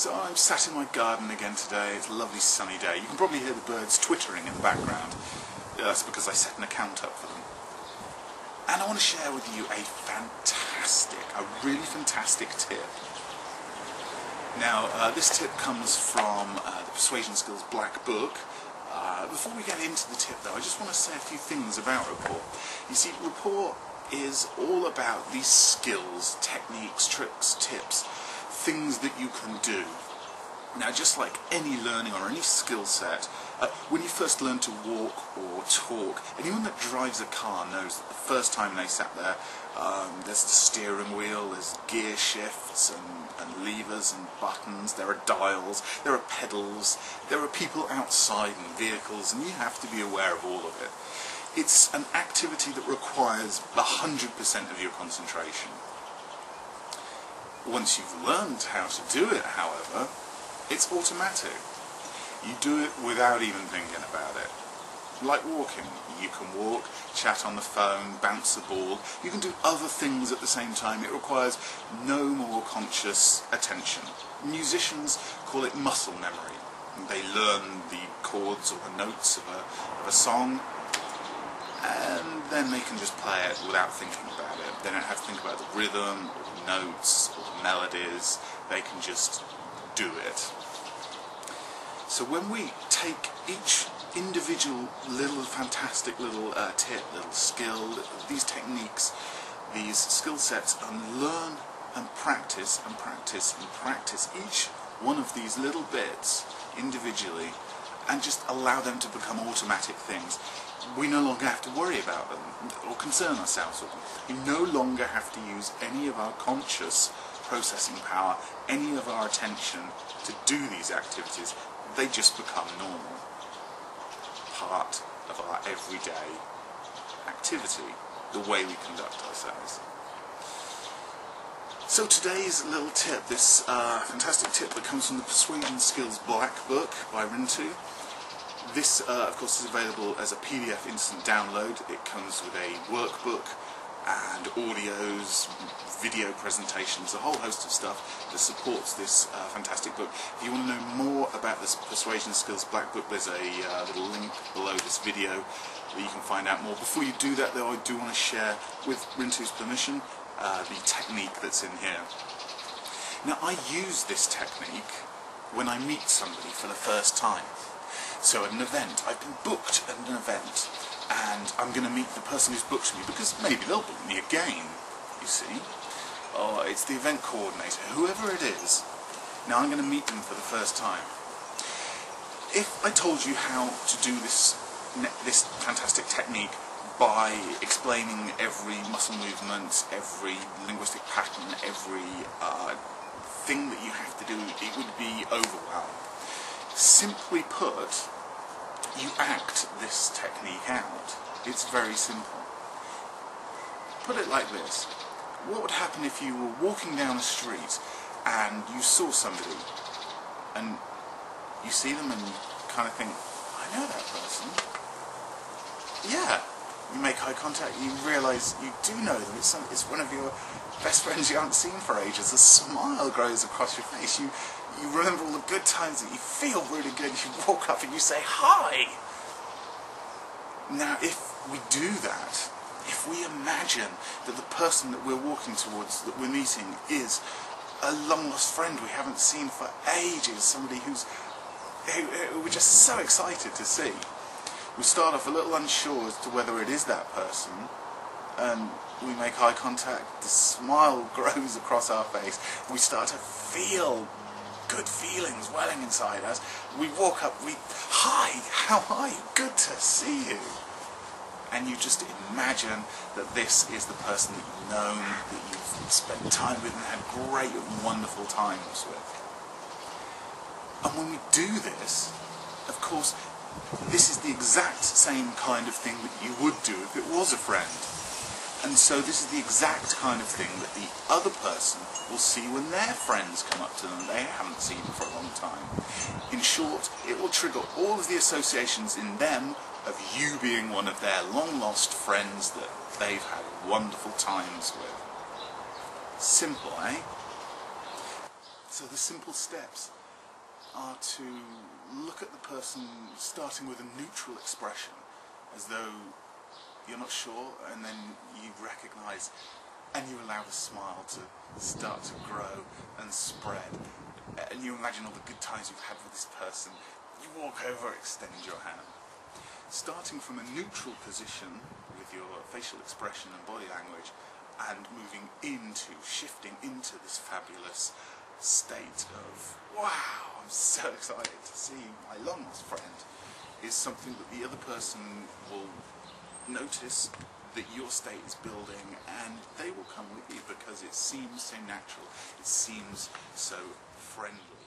So I'm sat in my garden again today. It's a lovely sunny day. You can probably hear the birds twittering in the background. That's because I set an account up for them. And I want to share with you a really fantastic tip. Now, this tip comes from the Persuasion Skills Black Book. Before we get into the tip though, I just want to say a few things about Rapport. You see, Rapport is all about these skills, techniques, tricks, tips, things that you can do. Now, just like any learning or any skill set, when you first learn to walk or talk, anyone that drives a car knows that the first time they sat there, there's the steering wheel, there's gear shifts and levers and buttons, there are dials, there are pedals, there are people outside and vehicles, and you have to be aware of all of it. It's an activity that requires 100% of your concentration. Once you've learned how to do it, however, it's automatic. You do it without even thinking about it. Like walking. You can walk, chat on the phone, bounce a ball. You can do other things at the same time. It requires no more conscious attention. Musicians call it muscle memory. They learn the chords or the notes of a song, and then they can just play it without thinking about it. They don't have to think about the rhythm, or the notes, or the melodies. They can just do it. So when we take each individual little fantastic little tip, little skill, these techniques, these skill sets, and learn and practice and practice and practice each one of these little bits individually, and just allow them to become automatic things, we no longer have to worry about them or concern ourselves with them. We no longer have to use any of our conscious processing power, any of our attention to do these activities. They just become normal, part of our everyday activity, the way we conduct ourselves. So today's little tip, this fantastic tip that comes from the Persuasion Skills Black Book by N.L.P. This, of course, is available as a PDF instant download. It comes with a workbook and audios, video presentations, a whole host of stuff that supports this fantastic book. If you want to know more about this Persuasion Skills Black Book, there's a little link below this video that you can find out more. Before you do that though, I do want to share, with N.L.P's permission, the technique that's in here. Now, I use this technique when I meet somebody for the first time. So at an event, I've been booked at an event, and I'm going to meet the person who's booked me, because maybe they'll book me again, you see. Or it's the event coordinator, whoever it is. Now I'm going to meet them for the first time. If I told you how to do this fantastic technique by explaining every muscle movement, every linguistic pattern, every thing that you have to do, it would be overwhelmed. Simply put, you act this technique out. It's very simple. Put it like this. What would happen if you were walking down a street and you saw somebody, and you see them and you kind of think, I know that person. Yeah. You make eye contact, you realise you do know them. It's one of your best friends you haven't seen for ages. A smile grows across your face. You remember all the good times that you feel really good. You walk up and you say, hi! Now, if we do that, if we imagine that the person that we're walking towards, that we're meeting, is a long-lost friend we haven't seen for ages, somebody who we're just so excited to see. We start off a little unsure as to whether it is that person, and we make eye contact, the smile grows across our face, we start to feel good feelings welling inside us. We walk up, hi, how are you? Good to see you. And you just imagine that this is the person that you've known, that you've spent time with and had great and wonderful times with. And when we do this, of course, this is the exact same kind of thing that you would do if it was a friend. And so this is the exact kind of thing that the other person will see when their friends come up to them they haven't seen for a long time. In short, it will trigger all of the associations in them of you being one of their long-lost friends that they've had wonderful times with. Simple, eh? So the simple steps are to look at the person starting with a neutral expression, as though you're not sure, and then you recognise and you allow the smile to start to grow and spread, and you imagine all the good times you've had with this person. You walk over, extend your hand. Starting from a neutral position with your facial expression and body language, and moving into, shifting into this fabulous state of, wow, I'm so excited to see my long lost friend, is something that the other person will notice that your state is building, and they will come with you because it seems so natural, it seems so friendly.